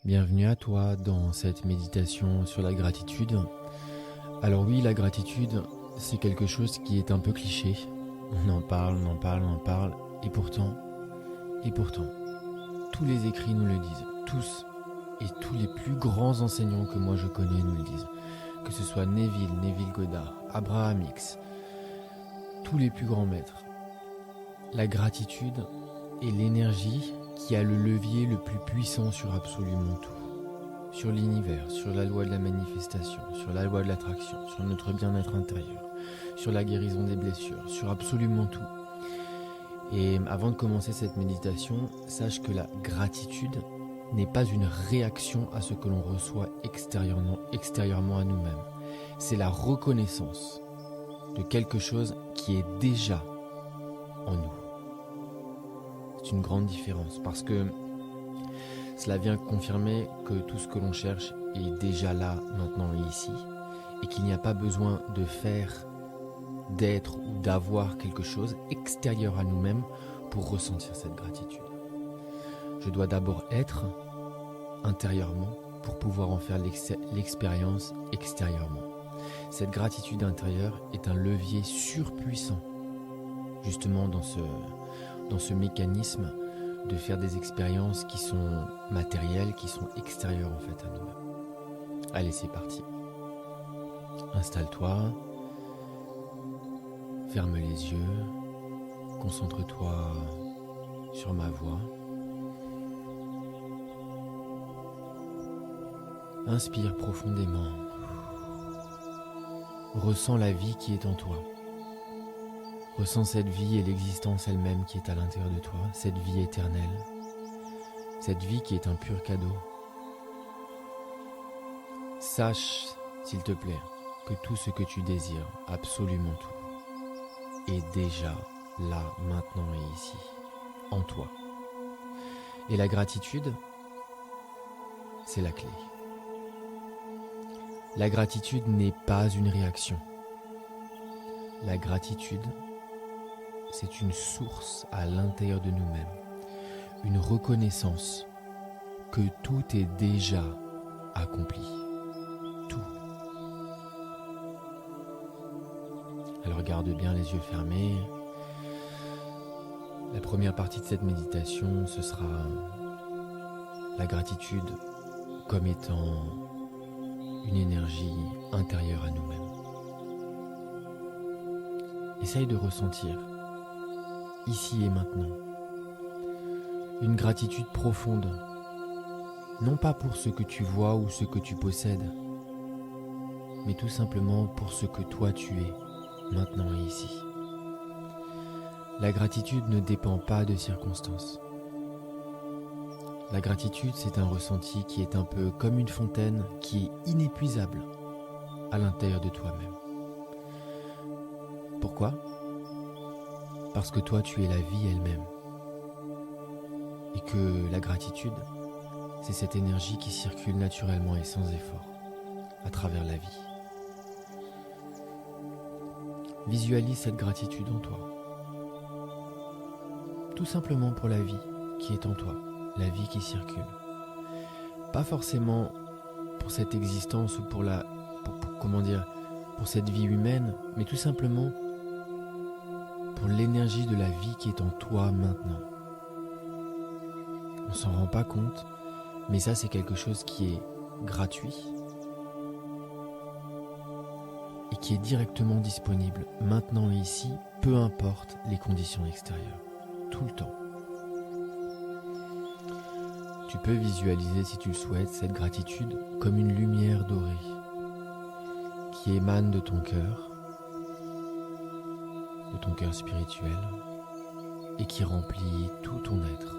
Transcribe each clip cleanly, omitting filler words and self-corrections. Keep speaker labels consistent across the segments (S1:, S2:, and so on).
S1: Bienvenue à toi dans cette méditation sur la gratitude. Alors oui, la gratitude, c'est quelque chose qui est un peu cliché. On en parle, et pourtant, tous les écrits nous le disent, tous, et tous les plus grands enseignants que moi je connais nous le disent. Que ce soit Neville Goddard, Abraham Hicks, tous les plus grands maîtres. La gratitude est l'énergie qui a le levier le plus puissant sur absolument tout. Sur l'univers, sur la loi de la manifestation, sur la loi de l'attraction, sur notre bien-être intérieur, sur la guérison des blessures, sur absolument tout. Et avant de commencer cette méditation, sache que la gratitude n'est pas une réaction à ce que l'on reçoit extérieurement à nous-mêmes. C'est la reconnaissance de quelque chose qui est déjà en nous. C'est une grande différence parce que cela vient confirmer que tout ce que l'on cherche est déjà là, maintenant et ici, et qu'il n'y a pas besoin de faire, d'être ou d'avoir quelque chose extérieur à nous-mêmes pour ressentir cette gratitude. Je dois d'abord être intérieurement pour pouvoir en faire l'expérience extérieurement. Cette gratitude intérieure est un levier surpuissant, justement dans ce mécanisme de faire des expériences qui sont matérielles, qui sont extérieures en fait à nous-mêmes. Allez, c'est parti. Installe-toi, ferme les yeux, concentre-toi sur ma voix. Inspire profondément. Ressens la vie qui est en toi. Ressens cette vie et l'existence elle-même qui est à l'intérieur de toi, cette vie éternelle, cette vie qui est un pur cadeau. Sache, s'il te plaît, que tout ce que tu désires, absolument tout, est déjà là, maintenant et ici, en toi. Et la gratitude, c'est la clé. La gratitude n'est pas une réaction. La gratitude, c'est une source à l'intérieur de nous-mêmes, une reconnaissance que tout est déjà accompli. Tout. Alors garde bien les yeux fermés. La première partie de cette méditation, ce sera la gratitude comme étant une énergie intérieure à nous-mêmes. Essaye de ressentir ici et maintenant, une gratitude profonde, non pas pour ce que tu vois ou ce que tu possèdes, mais tout simplement pour ce que toi tu es, maintenant et ici. La gratitude ne dépend pas de circonstances. La gratitude, c'est un ressenti qui est un peu comme une fontaine qui est inépuisable à l'intérieur de toi-même. Pourquoi ? Parce que toi, tu es la vie elle-même. Et que la gratitude, c'est cette énergie qui circule naturellement et sans effort à travers la vie. Visualise cette gratitude en toi. Tout simplement pour la vie qui est en toi, la vie qui circule. Pas forcément pour cette existence ou pour cette vie humaine, mais tout simplement pour l'énergie de la vie qui est en toi maintenant. On s'en rend pas compte, mais ça c'est quelque chose qui est gratuit et qui est directement disponible maintenant et ici, peu importe les conditions extérieures, tout le temps. Tu peux visualiser, si tu le souhaites, cette gratitude comme une lumière dorée qui émane de ton cœur spirituel et qui remplit tout ton être.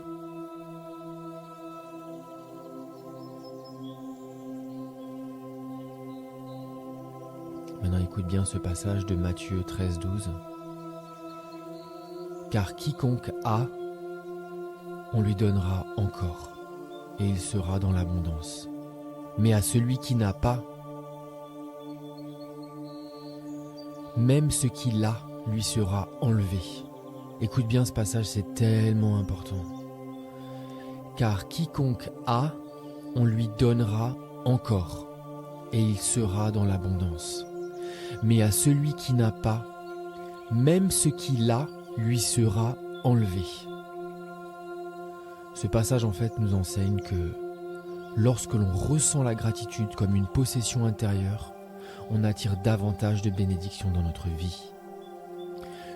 S1: Maintenant, écoute bien ce passage de Matthieu 13,12. Car quiconque a, on lui donnera encore, et il sera dans l'abondance. Mais à celui qui n'a pas, même ce qu'il a lui sera enlevé. Écoute bien ce passage, c'est tellement important. Car quiconque a, on lui donnera encore, et il sera dans l'abondance. Mais à celui qui n'a pas, même ce qu'il a lui sera enlevé. Ce passage en fait nous enseigne que lorsque l'on ressent la gratitude comme une possession intérieure, on attire davantage de bénédictions dans notre vie.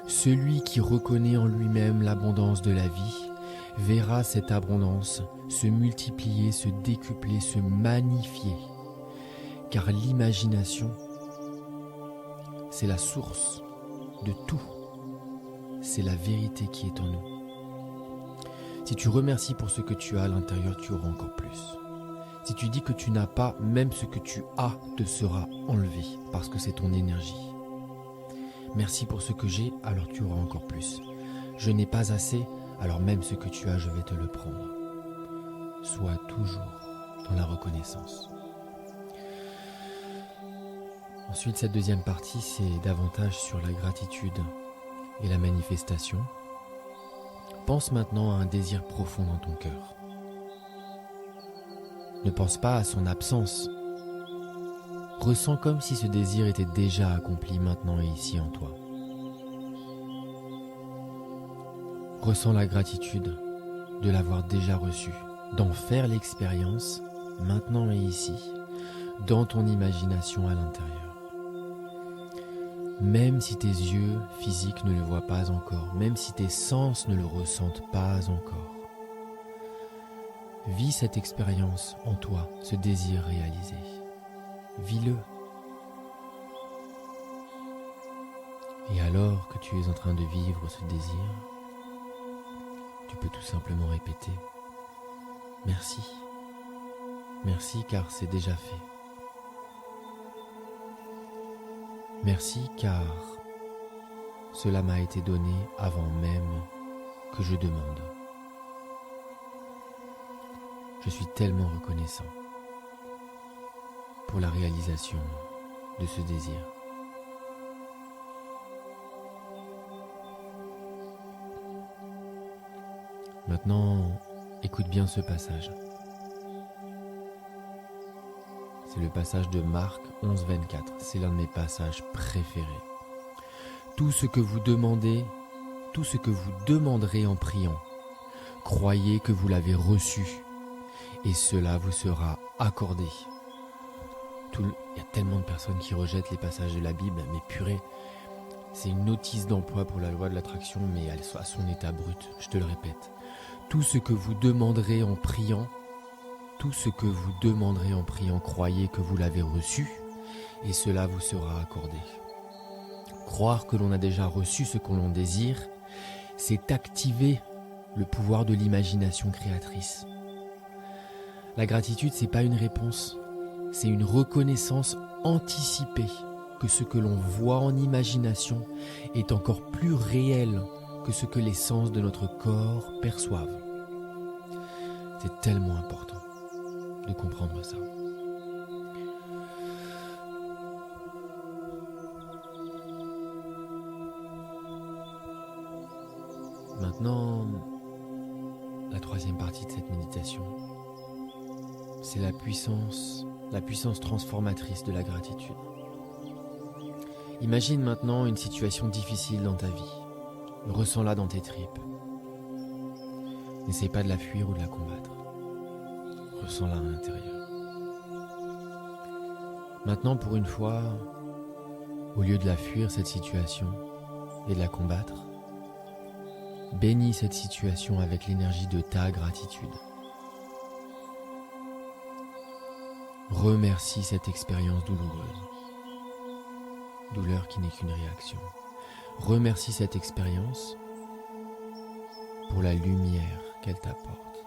S1: Celui qui reconnaît en lui-même l'abondance de la vie verra cette abondance se multiplier, se décupler, se magnifier. Car l'imagination, c'est la source de tout. C'est la vérité qui est en nous. Si tu remercies pour ce que tu as à l'intérieur, tu auras encore plus. Si tu dis que tu n'as pas, même ce que tu as te sera enlevé parce que c'est ton énergie. Merci pour ce que j'ai, alors tu auras encore plus. Je n'ai pas assez, alors même ce que tu as, je vais te le prendre. Sois toujours dans la reconnaissance. Ensuite, cette deuxième partie, c'est davantage sur la gratitude et la manifestation. Pense maintenant à un désir profond dans ton cœur. Ne pense pas à son absence. Ressens comme si ce désir était déjà accompli maintenant et ici en toi. Ressens la gratitude de l'avoir déjà reçu, d'en faire l'expérience maintenant et ici, dans ton imagination à l'intérieur. Même si tes yeux physiques ne le voient pas encore, même si tes sens ne le ressentent pas encore. Vis cette expérience en toi, ce désir réalisé. Vis-le. Et alors que tu es en train de vivre ce désir, tu peux tout simplement répéter « Merci ». Merci car c'est déjà fait. Merci car cela m'a été donné avant même que je demande. Je suis tellement reconnaissant pour la réalisation de ce désir. Maintenant, écoute bien ce passage. C'est le passage de Marc 11,24. C'est l'un de mes passages préférés. Tout ce que vous demandez, tout ce que vous demanderez en priant, croyez que vous l'avez reçu et cela vous sera accordé. Il y a tellement de personnes qui rejettent les passages de la Bible, mais purée, c'est une notice d'emploi pour la loi de l'attraction, mais à son état brut, je te le répète. Tout ce que vous demanderez en priant, tout ce que vous demanderez en priant, croyez que vous l'avez reçu et cela vous sera accordé. Croire que l'on a déjà reçu ce que l'on désire, c'est activer le pouvoir de l'imagination créatrice. La gratitude, c'est pas une réponse, c'est une reconnaissance anticipée que ce que l'on voit en imagination est encore plus réel que ce que les sens de notre corps perçoivent. C'est tellement important de comprendre ça. Maintenant, la troisième partie de cette méditation, c'est la puissance transformatrice de la gratitude. Imagine maintenant une situation difficile dans ta vie. Ressens-la dans tes tripes. N'essaie pas de la fuir ou de la combattre. Ressens-la à l'intérieur. Maintenant, pour une fois, au lieu de la fuir, cette situation, et de la combattre, bénis cette situation avec l'énergie de ta gratitude. Remercie cette expérience douloureuse. Douleur qui n'est qu'une réaction. Remercie cette expérience pour la lumière qu'elle t'apporte.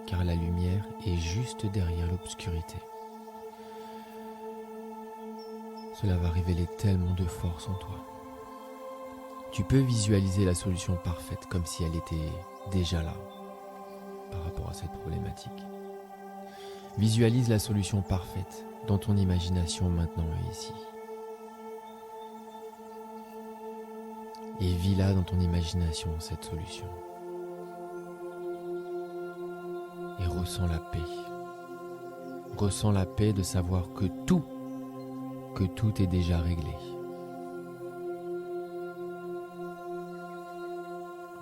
S1: Car la lumière est juste derrière l'obscurité. Cela va révéler tellement de force en toi. Tu peux visualiser la solution parfaite comme si elle était déjà là par rapport à cette problématique. Visualise la solution parfaite dans ton imagination maintenant et ici. Et vis-la dans ton imagination, cette solution. Et ressens la paix Ressens la paix de savoir que tout est déjà réglé.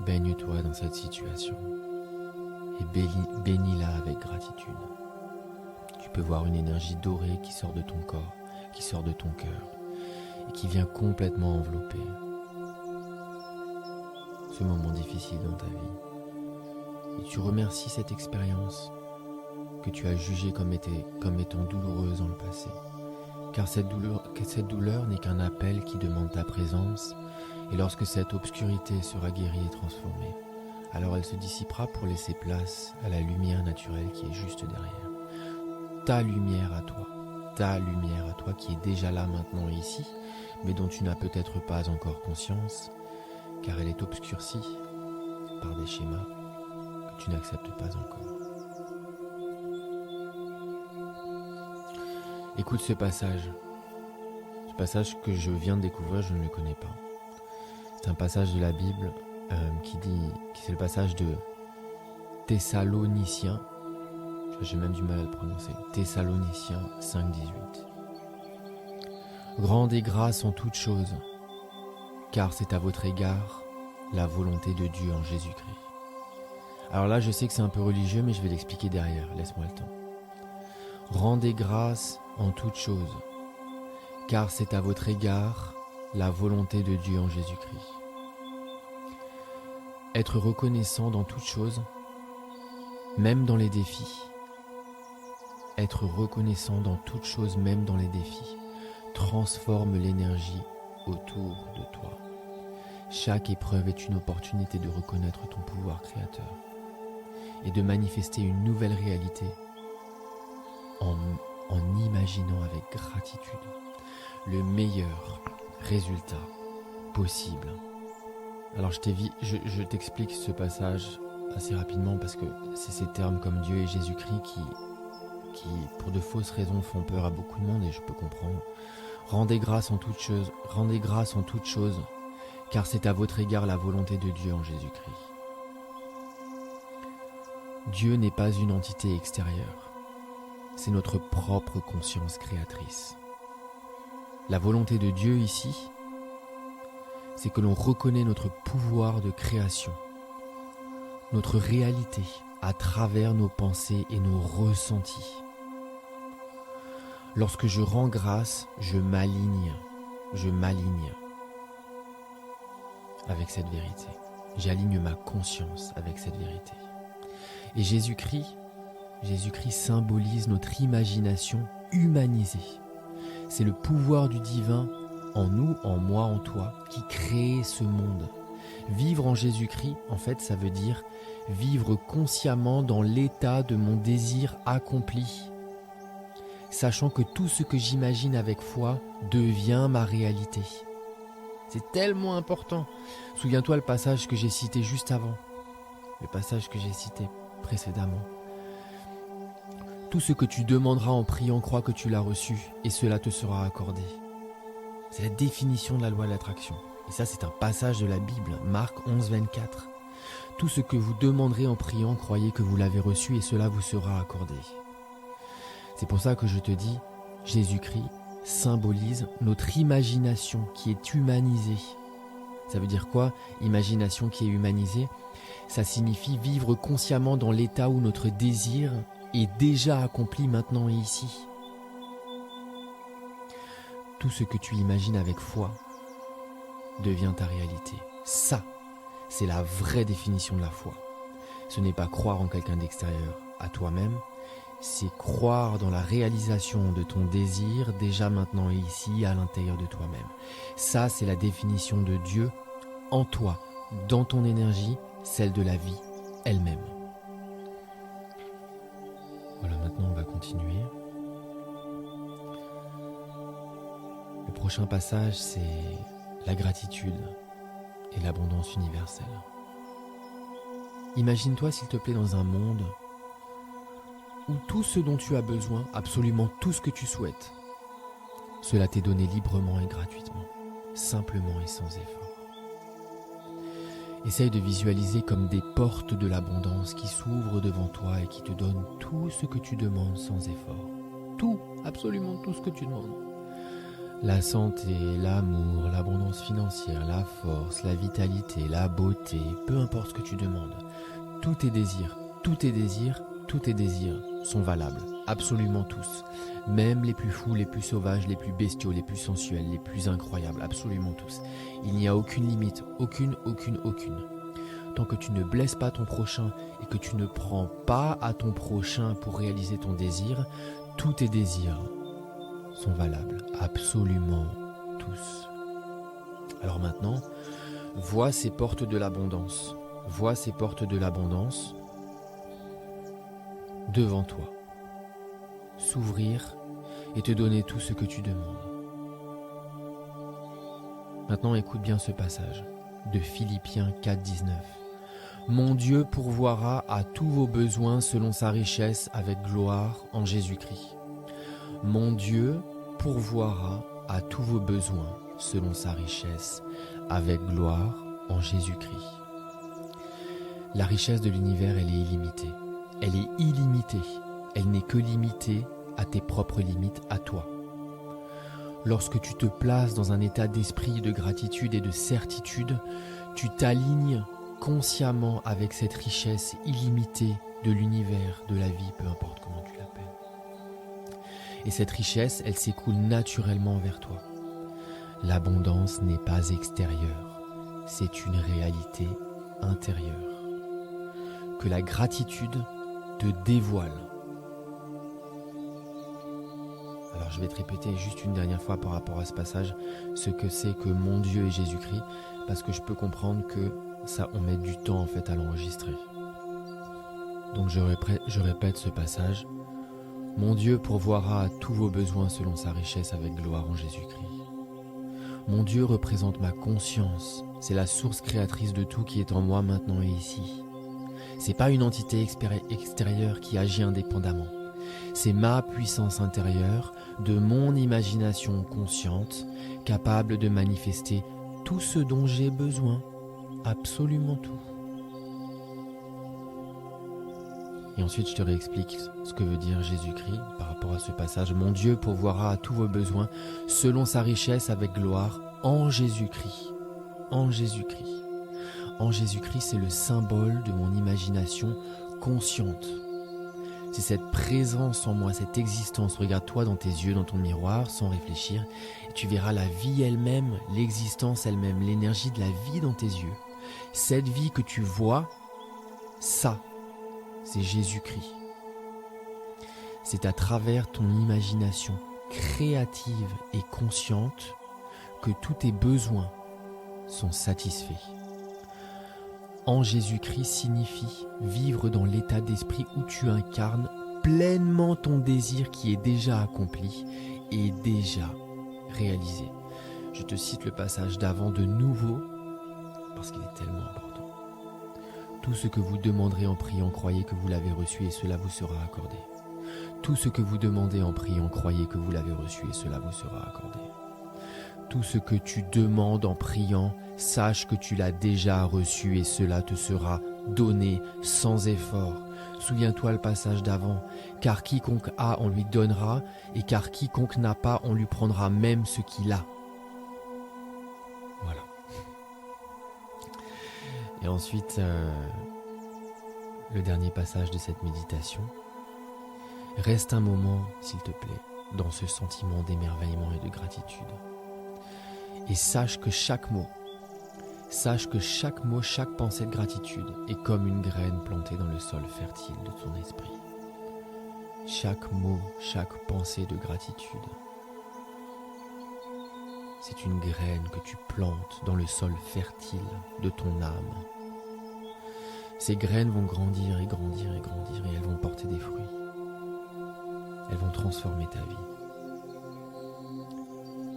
S1: Baigne-toi dans cette situation et bénis-la avec gratitude. Tu peux voir une énergie dorée qui sort de ton corps, qui sort de ton cœur et qui vient complètement envelopper ce moment difficile dans ta vie. Et tu remercies cette expérience que tu as jugée comme étant douloureuse dans le passé. Car cette douleur n'est qu'un appel qui demande ta présence, et lorsque cette obscurité sera guérie et transformée, alors elle se dissipera pour laisser place à la lumière naturelle qui est juste derrière. Ta lumière à toi qui est déjà là maintenant et ici, mais dont tu n'as peut-être pas encore conscience, car elle est obscurcie par des schémas que tu n'acceptes pas encore. Écoute ce passage que je viens de découvrir, je ne le connais pas. C'est un passage de la Bible c'est le passage de Thessaloniciens, j'ai même du mal à le prononcer, Thessaloniciens 5,18. Rendez grâce en toutes choses, car c'est à votre égard la volonté de Dieu en Jésus-Christ. Alors là, je sais que c'est un peu religieux, mais je vais l'expliquer derrière, laisse-moi le temps. Rendez grâce en toutes choses, car c'est à votre égard la volonté de Dieu en Jésus-Christ. Être reconnaissant dans toutes choses, même dans les défis. Être reconnaissant dans toutes choses, même dans les défis, transforme l'énergie autour de toi. Chaque épreuve est une opportunité de reconnaître ton pouvoir créateur et de manifester une nouvelle réalité en imaginant avec gratitude le meilleur résultat possible. Alors je t'explique ce passage assez rapidement parce que c'est ces termes comme Dieu et Jésus-Christ qui pour de fausses raisons font peur à beaucoup de monde et je peux comprendre. Rendez grâce en toutes choses, car c'est à votre égard la volonté de Dieu en Jésus-Christ. Dieu n'est pas une entité extérieure, c'est notre propre conscience créatrice. La volonté de Dieu ici, c'est que l'on reconnaît notre pouvoir de création, notre réalité à travers nos pensées et nos ressentis. Lorsque je rends grâce, je m'aligne avec cette vérité. J'aligne ma conscience avec cette vérité. Et Jésus-Christ symbolise notre imagination humanisée. C'est le pouvoir du divin en nous, en moi, en toi, qui crée ce monde. Vivre en Jésus-Christ, en fait, ça veut dire vivre consciemment dans l'état de mon désir accompli, sachant que tout ce que j'imagine avec foi devient ma réalité. C'est tellement important. Souviens-toi le passage que j'ai cité juste avant, le passage que j'ai cité précédemment. Tout ce que tu demanderas en priant, crois que tu l'as reçu et cela te sera accordé. C'est la définition de la loi de l'attraction. Et ça, c'est un passage de la Bible, Marc 11, 24. Tout ce que vous demanderez en priant, croyez que vous l'avez reçu et cela vous sera accordé. C'est pour ça que je te dis, Jésus-Christ symbolise notre imagination qui est humanisée. Ça veut dire quoi, imagination qui est humanisée? Ça signifie vivre consciemment dans l'état où notre désir est déjà accompli maintenant et ici. Tout ce que tu imagines avec foi devient ta réalité. Ça, c'est la vraie définition de la foi. Ce n'est pas croire en quelqu'un d'extérieur à toi-même, c'est croire dans la réalisation de ton désir déjà maintenant et ici à l'intérieur de toi-même. Ça, c'est la définition de Dieu en toi, dans ton énergie, celle de la vie elle-même. Voilà, maintenant on va continuer. Le prochain passage, c'est la gratitude et l'abondance universelle. Imagine-toi, s'il te plaît, dans un monde où tout ce dont tu as besoin, absolument tout ce que tu souhaites, cela t'est donné librement et gratuitement, simplement et sans effort. Essaye de visualiser comme des portes de l'abondance qui s'ouvrent devant toi et qui te donnent tout ce que tu demandes sans effort. tout, absolument tout ce que tu demandes. La santé, l'amour, l'abondance financière, la force, la vitalité, la beauté, peu importe ce que tu demandes. Tous tes désirs, tous tes désirs, tous tes désirs sont valables, absolument tous. Même les plus fous, les plus sauvages, les plus bestiaux, les plus sensuels, les plus incroyables, absolument tous. Il n'y a aucune limite, aucune. Tant que tu ne blesses pas ton prochain et que tu ne prends pas à ton prochain pour réaliser ton désir, tous tes désirs sont valables, absolument tous. Alors maintenant, vois ces portes de l'abondance. Vois ces portes de l'abondance devant toi, s'ouvrir et te donner tout ce que tu demandes. Maintenant, écoute bien ce passage de Philippiens 4,19. Mon Dieu pourvoira à tous vos besoins selon sa richesse avec gloire en Jésus-Christ. Mon Dieu pourvoira à tous vos besoins selon sa richesse avec gloire en Jésus-Christ. La richesse de l'univers, elle est illimitée. Elle est illimitée. Elle n'est que limitée à tes propres limites, à toi. Lorsque tu te places dans un état d'esprit de gratitude et de certitude, tu t'alignes consciemment avec cette richesse illimitée de l'univers, de la vie, peu importe comment tu l'appelles. Et cette richesse, elle s'écoule naturellement vers toi. L'abondance n'est pas extérieure, c'est une réalité intérieure. Que la gratitude te dévoile. Alors je vais te répéter juste une dernière fois par rapport à ce passage, ce que c'est que mon Dieu et Jésus-Christ, parce que je peux comprendre que ça, on met du temps en fait à l'enregistrer. Donc je répète ce passage. Mon Dieu pourvoira à tous vos besoins selon sa richesse avec gloire en Jésus-Christ. Mon Dieu représente ma conscience. C'est la source créatrice de tout qui est en moi maintenant et ici. C'est pas une entité extérieure qui agit indépendamment. C'est ma puissance intérieure, de mon imagination consciente, capable de manifester tout ce dont j'ai besoin, absolument tout. Et ensuite, je te réexplique ce que veut dire Jésus-Christ par rapport à ce passage. Mon Dieu pourvoira à tous vos besoins selon sa richesse avec gloire en Jésus-Christ. En Jésus-Christ. En Jésus-Christ, c'est le symbole de mon imagination consciente. C'est cette présence en moi, cette existence. Regarde-toi dans tes yeux, dans ton miroir, sans réfléchir, et tu verras la vie elle-même, l'existence elle-même, l'énergie de la vie dans tes yeux. Cette vie que tu vois, ça, c'est Jésus-Christ. C'est à travers ton imagination créative et consciente que tous tes besoins sont satisfaits. En Jésus-Christ signifie vivre dans l'état d'esprit où tu incarnes pleinement ton désir qui est déjà accompli et déjà réalisé. Je te cite le passage d'avant de nouveau parce qu'il est tellement important. Tout ce que vous demanderez en priant, croyez que vous l'avez reçu et cela vous sera accordé. Tout ce que vous demandez en priant, croyez que vous l'avez reçu et cela vous sera accordé. Tout ce que tu demandes en priant, sache que tu l'as déjà reçu et cela te sera donné sans effort. Souviens-toi le passage d'avant. Car quiconque a, on lui donnera, et car quiconque n'a pas, on lui prendra même ce qu'il a. Voilà. Et ensuite, le dernier passage de cette méditation. Reste un moment, s'il te plaît, dans ce sentiment d'émerveillement et de gratitude. Et sache que chaque mot, chaque pensée de gratitude est comme une graine plantée dans le sol fertile de ton esprit. Chaque mot, chaque pensée de gratitude, c'est une graine que tu plantes dans le sol fertile de ton âme. Ces graines vont grandir et grandir et grandir et elles vont porter des fruits. Elles vont transformer ta vie.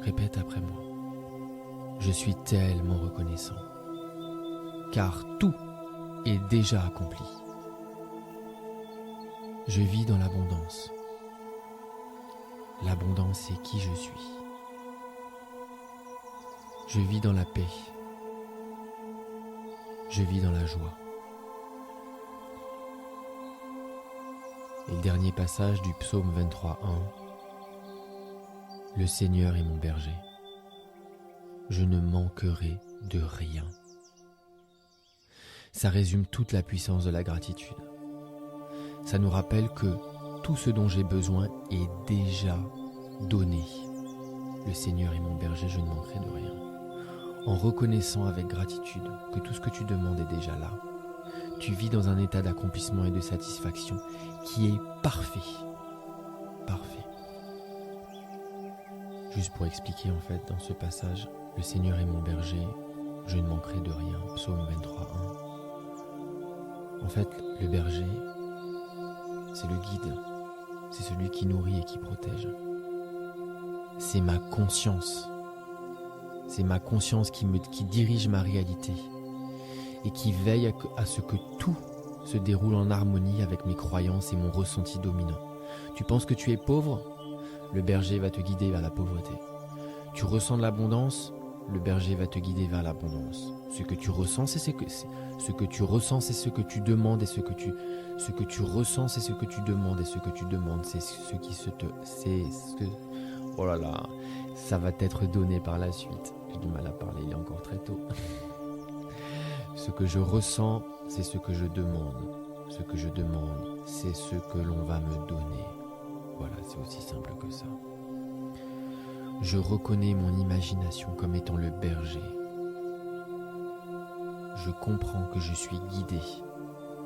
S1: Répète après moi. Je suis tellement reconnaissant, car tout est déjà accompli. Je vis dans l'abondance. L'abondance, c'est qui je suis. Je vis dans la paix. Je vis dans la joie. Et le dernier passage du psaume 23:1, Le Seigneur est mon berger. Je ne manquerai de rien. Ça résume toute la puissance de la gratitude. Ça nous rappelle que tout ce dont j'ai besoin est déjà donné. Le Seigneur est mon berger, je ne manquerai de rien. En reconnaissant avec gratitude que tout ce que tu demandes est déjà là, tu vis dans un état d'accomplissement et de satisfaction qui est parfait. Parfait. Juste pour expliquer en fait dans ce passage, le Seigneur est mon berger, je ne manquerai de rien. Psaume 23:1. En fait, le berger, c'est le guide, c'est celui qui nourrit et qui protège. C'est ma conscience. C'est ma conscience qui dirige ma réalité et qui veille à ce que tout se déroule en harmonie avec mes croyances et mon ressenti dominant. Tu penses que tu es pauvre? Le berger va te guider vers la pauvreté. Tu ressens de l'abondance? Le berger va te guider vers l'abondance. Ce que tu ressens, c'est ce que tu demandes, et ce que tu ressens, c'est ce que tu demandes, et ce que tu demandes, oh là là, ça va t'être donné par la suite. J'ai du mal à parler, il est encore très tôt. Ce que je ressens, c'est ce que je demande. Ce que je demande, c'est ce que l'on va me donner. Voilà, c'est aussi simple que ça. Je reconnais mon imagination comme étant le berger. Je comprends que je suis guidé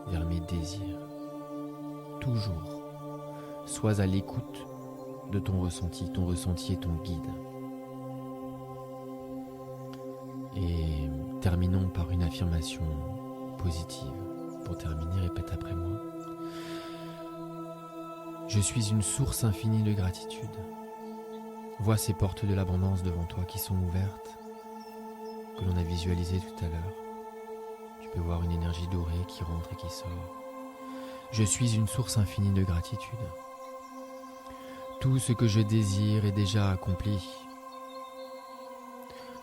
S1: vers mes désirs. Toujours, sois à l'écoute de ton ressenti est ton guide. Et terminons par une affirmation positive. Pour terminer, répète après moi. Je suis une source infinie de gratitude. Vois ces portes de l'abondance devant toi qui sont ouvertes, que l'on a visualisées tout à l'heure. Tu peux voir une énergie dorée qui rentre et qui sort. Je suis une source infinie de gratitude. Tout ce que je désire est déjà accompli.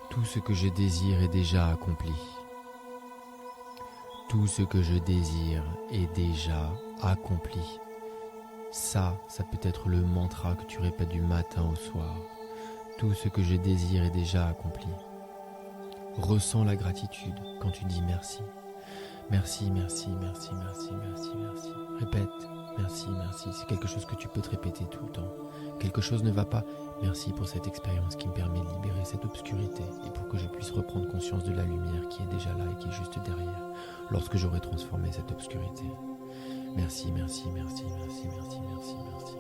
S1: Tout ce que je désire est déjà accompli. Tout ce que je désire est déjà accompli. Ça peut être le mantra que tu répètes du matin au soir. Tout ce que je désire est déjà accompli. Ressens la gratitude quand tu dis merci. Merci, merci, merci, merci, merci, merci. Répète, merci, merci. C'est quelque chose que tu peux te répéter tout le temps. Quelque chose ne va pas. Merci pour cette expérience qui me permet de libérer cette obscurité et pour que je puisse reprendre conscience de la lumière qui est déjà là et qui est juste derrière lorsque j'aurai transformé cette obscurité. Merci, merci, merci, merci, merci, merci, merci.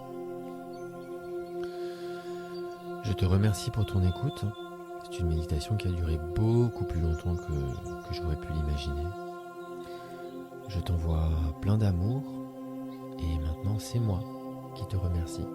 S1: Je te remercie pour ton écoute. C'est une méditation qui a duré beaucoup plus longtemps que j'aurais pu l'imaginer. Je t'envoie plein d'amour et maintenant c'est moi qui te remercie.